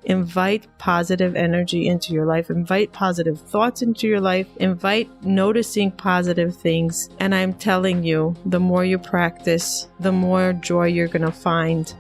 Invite positive energy into your life. Invite positive thoughts into your life. Invite noticing positive things. And I'm telling you, the more you practice, the more joy you're going to find.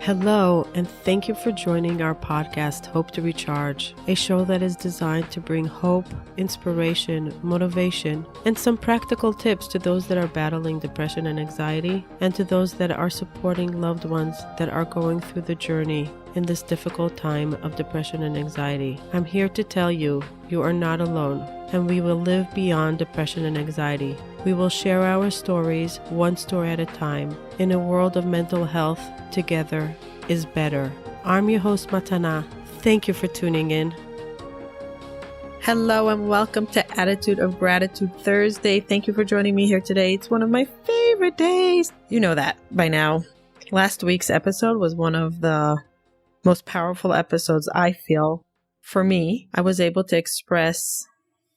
Hello, and thank you for joining our podcast, Hope to Recharge, a show that is designed to bring hope, inspiration, motivation, and some practical tips to those that are battling depression and anxiety, and to those that are supporting loved ones that are going through the journey in this difficult time of depression and anxiety. I'm here to tell you, you are not alone, and we will live beyond depression and anxiety. We will share our stories, one story at a time, in a world of mental health. Together is better. I'm your host, Matana. Thank you for tuning in. Hello and welcome to Attitude of Gratitude Thursday. Thank you for joining me here today. It's one of my favorite days. You know that by now. Last week's episode was one of the most powerful episodes, I feel. For me, I was able to express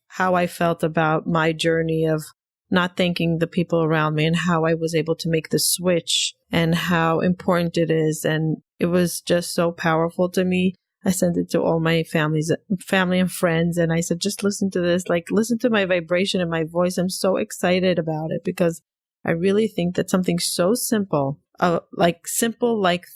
how I felt about my journey of not thanking the people around me and how I was able to make the switch and how important it is. And it was just so powerful to me. I sent it to all my family and friends. And I said, just listen to this, listen to my vibration and my voice. I'm so excited about it because I really think that something so simple, like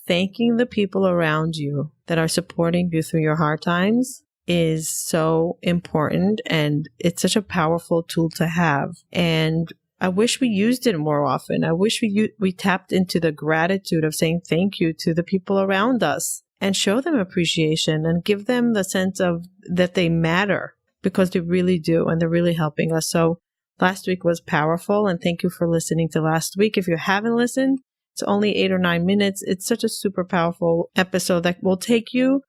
thanking the people around you that are supporting you through your hard times is so important, and it's such a powerful tool to have. And I wish we used it more often. I wish we tapped into the gratitude of saying thank you to the people around us and show them appreciation and give them the sense of that they matter, because they really do, and they're really helping us. So last week was powerful, and thank you for listening to last week. If you haven't listened, it's only 8 or 9 minutes. It's such a super powerful episode that will take you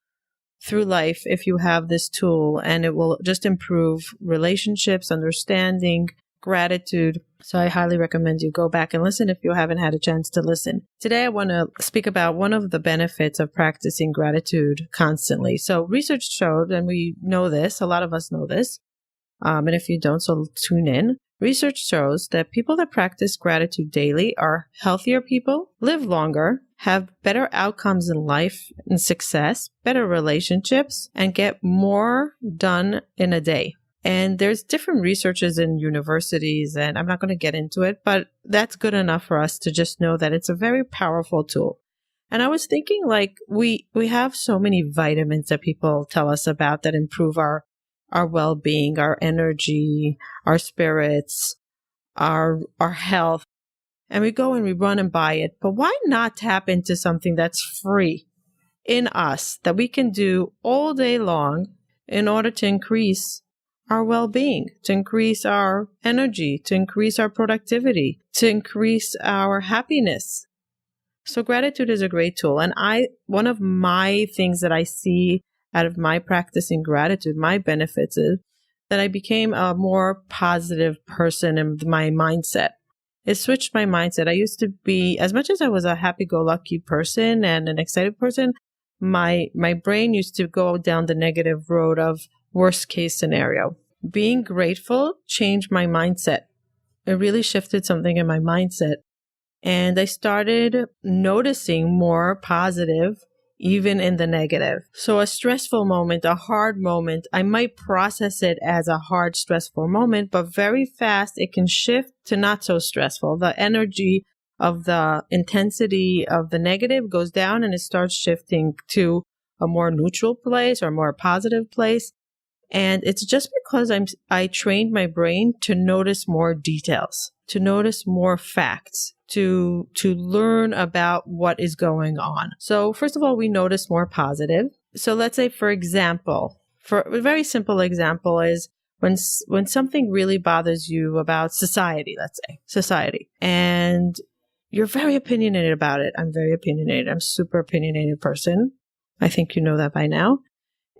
through life if you have this tool, and it will just improve relationships, understanding, gratitude. So I highly recommend you go back and listen if you haven't had a chance to listen. Today I want to speak about one of the benefits of practicing gratitude constantly. So research showed, and we know this, a lot of us know this, and if you don't, so tune in. Research shows that people that practice gratitude daily are healthier people, live longer, have better outcomes in life and success, better relationships, and get more done in a day. And there's different researches in universities, and I'm not going to get into it, but that's good enough for us to just know that it's a very powerful tool. And I was thinking, we have so many vitamins that people tell us about that improve our well-being, our energy, our spirits, our health. And we go and we run and buy it. But why not tap into something that's free in us that we can do all day long in order to increase our well-being, to increase our energy, to increase our productivity, to increase our happiness? So gratitude is a great tool. And one of my things that I see out of my practicing gratitude, my benefits, is that I became a more positive person in my mindset. It switched my mindset. I used to be, as much as I was a happy-go-lucky person and an excited person, my brain used to go down the negative road of worst-case scenario. Being grateful changed my mindset. It really shifted something in my mindset. And I started noticing more positive even in the negative. So a stressful moment, a hard moment, I might process it as a hard, stressful moment, but very fast it can shift to not so stressful. The energy of the intensity of the negative goes down and it starts shifting to a more neutral place or more positive place. And it's just because I trained my brain to notice more details, to notice more facts, to learn about what is going on. So first of all, we notice more positive. So let's say, for example, for a very simple example is when something really bothers you about society, let's say society, and you're very opinionated about it. I'm very opinionated. I'm a super opinionated person. I think you know that by now.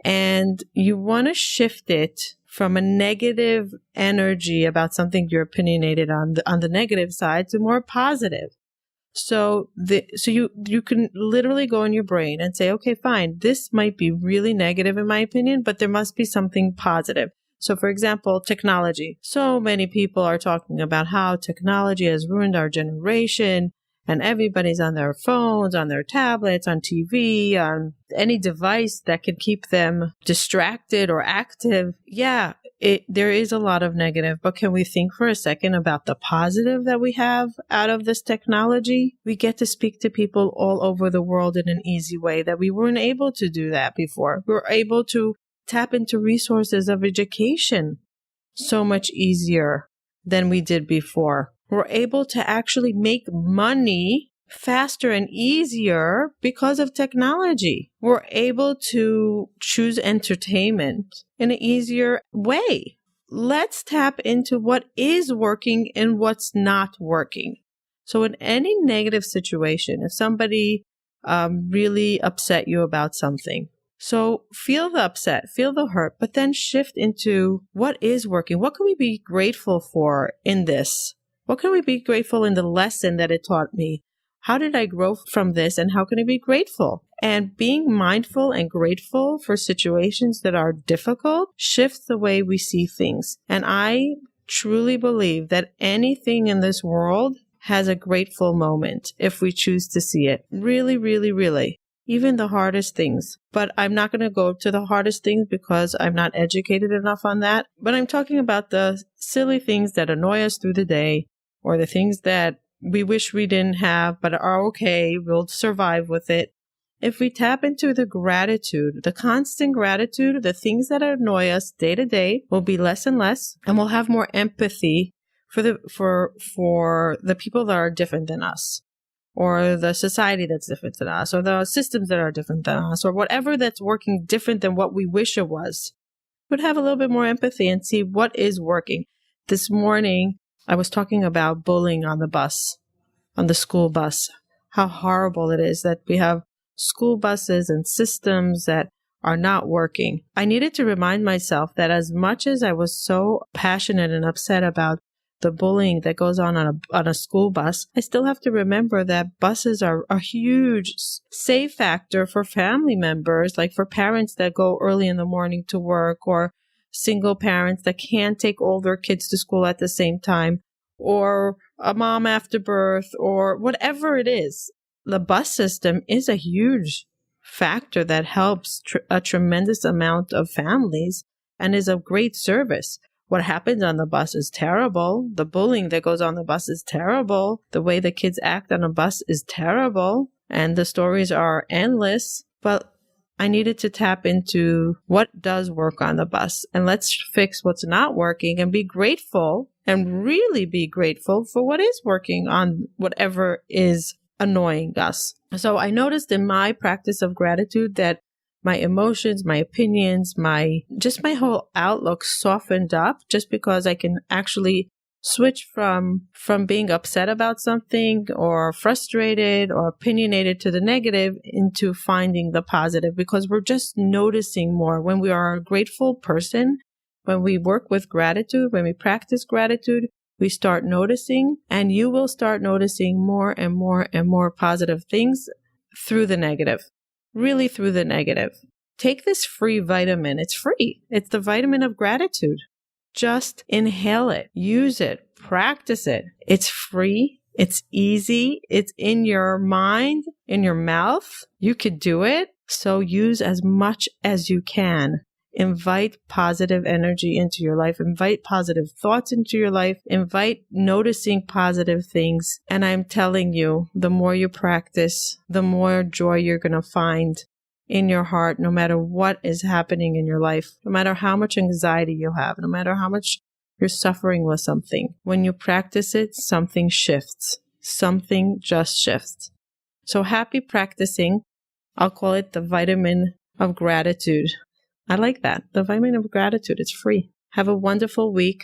And you want to shift it from a negative energy about something you're opinionated on the negative side to more positive. So you can literally go in your brain and say, okay, fine, this might be really negative in my opinion, but there must be something positive. So for example, technology. So many people are talking about how technology has ruined our generation and everybody's on their phones, on their tablets, on TV, on any device that can keep them distracted or active. Yeah, there is a lot of negative, but can we think for a second about the positive that we have out of this technology? We get to speak to people all over the world in an easy way that we weren't able to do that before. We were able to tap into resources of education so much easier than we did before. We're able to actually make money faster and easier because of technology. We're able to choose entertainment in an easier way. Let's tap into what is working and what's not working. So in any negative situation, if somebody really upset you about something, so feel the upset, feel the hurt, but then shift into what is working. What can we be grateful for in this? What can we be grateful in the lesson that it taught me? How did I grow from this, and how can I be grateful? And being mindful and grateful for situations that are difficult shifts the way we see things. And I truly believe that anything in this world has a grateful moment if we choose to see it. Really, really, really. Even the hardest things. But I'm not going to go to the hardest things because I'm not educated enough on that. But I'm talking about the silly things that annoy us through the day, or the things that we wish we didn't have but are okay. We'll survive with it. If we tap into the gratitude, the constant gratitude, the things that annoy us day to day will be less and less, and we'll have more empathy for the people that are different than us, or the society that's different than us, or the systems that are different than us, or whatever that's working different than what we wish it was. We'd have a little bit more empathy and see what is working. This morning, I was talking about bullying on the bus, on the school bus, how horrible it is that we have school buses and systems that are not working. I needed to remind myself that as much as I was so passionate and upset about the bullying that goes on a school bus, I still have to remember that buses are a huge save factor for family members, like for parents that go early in the morning to work, or single parents that can't take all their kids to school at the same time, or a mom after birth, or whatever it is. The bus system is a huge factor that helps a tremendous amount of families and is a great service. What happens on the bus is terrible. The bullying that goes on the bus is terrible. The way the kids act on a bus is terrible. And the stories are endless. But I needed to tap into what does work on the bus. And let's fix what's not working and be grateful, and really be grateful for what is working on whatever is annoying us. So I noticed in my practice of gratitude that my emotions, my opinions, my whole outlook softened up, just because I can actually switch from being upset about something or frustrated or opinionated to the negative into finding the positive, because we're just noticing more. When we are a grateful person, when we work with gratitude, when we practice gratitude, we start noticing, and you will start noticing more and more and more positive things through the negative. Really through the negative. Take this free vitamin. It's free. It's the vitamin of gratitude. Just inhale it, use it, practice it. It's free. It's easy. It's in your mind, in your mouth. You could do it. So use as much as you can. Invite positive energy into your life. Invite positive thoughts into your life. Invite noticing positive things. And I'm telling you, the more you practice, the more joy you're going to find in your heart, no matter what is happening in your life, no matter how much anxiety you have, no matter how much you're suffering with something. When you practice it, something shifts. Something just shifts. So happy practicing. I'll call it the vitamin of gratitude. I like that. The vitamin of gratitude. It's free. Have a wonderful week.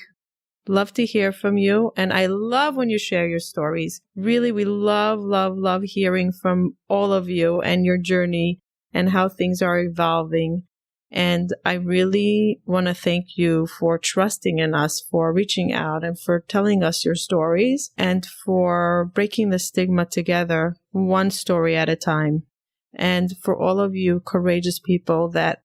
Love to hear from you. And I love when you share your stories. Really, we love, love, love hearing from all of you and your journey and how things are evolving. And I really want to thank you for trusting in us, for reaching out and for telling us your stories, and for breaking the stigma together, one story at a time. And for all of you courageous people that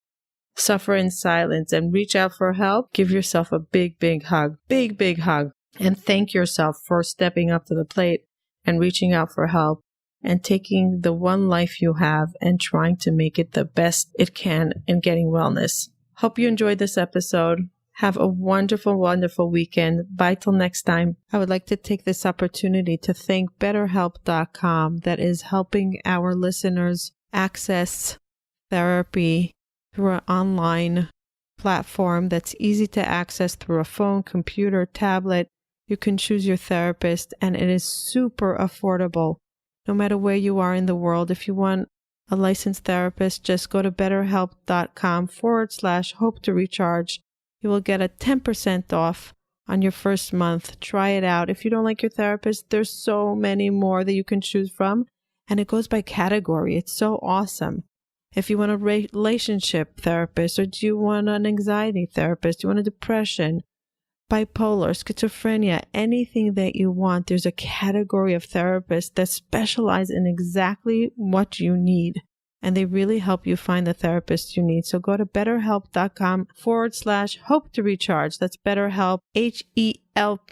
suffer in silence and reach out for help, give yourself a big, big hug. Big, big hug. And thank yourself for stepping up to the plate and reaching out for help and taking the one life you have and trying to make it the best it can in getting wellness. Hope you enjoyed this episode. Have a wonderful, wonderful weekend. Bye till next time. I would like to take this opportunity to thank BetterHelp.com that is helping our listeners access therapy through an online platform that's easy to access through a phone, computer, tablet. You can choose your therapist, and it is super affordable. No matter where you are in the world, if you want a licensed therapist, just go to betterhelp.com/hope to recharge. You will get a 10% off on your first month. Try it out. If you don't like your therapist, there's so many more that you can choose from, and it goes by category. It's so awesome. If you want a relationship therapist, or do you want an anxiety therapist, do you want a depression, bipolar, schizophrenia, anything that you want, there's a category of therapists that specialize in exactly what you need. And they really help you find the therapist you need. So go to betterhelp.com/hope to recharge. That's BetterHelp, HELP/hope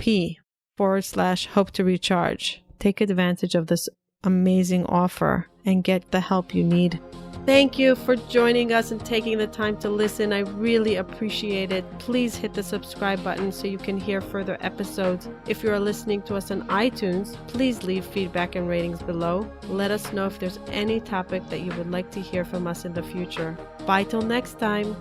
to recharge. Take advantage of this amazing offer and get the help you need. Thank you for joining us and taking the time to listen. I really appreciate it. Please hit the subscribe button so you can hear further episodes. If you are listening to us on iTunes, please leave feedback and ratings below. Let us know if there's any topic that you would like to hear from us in the future. Bye till next time.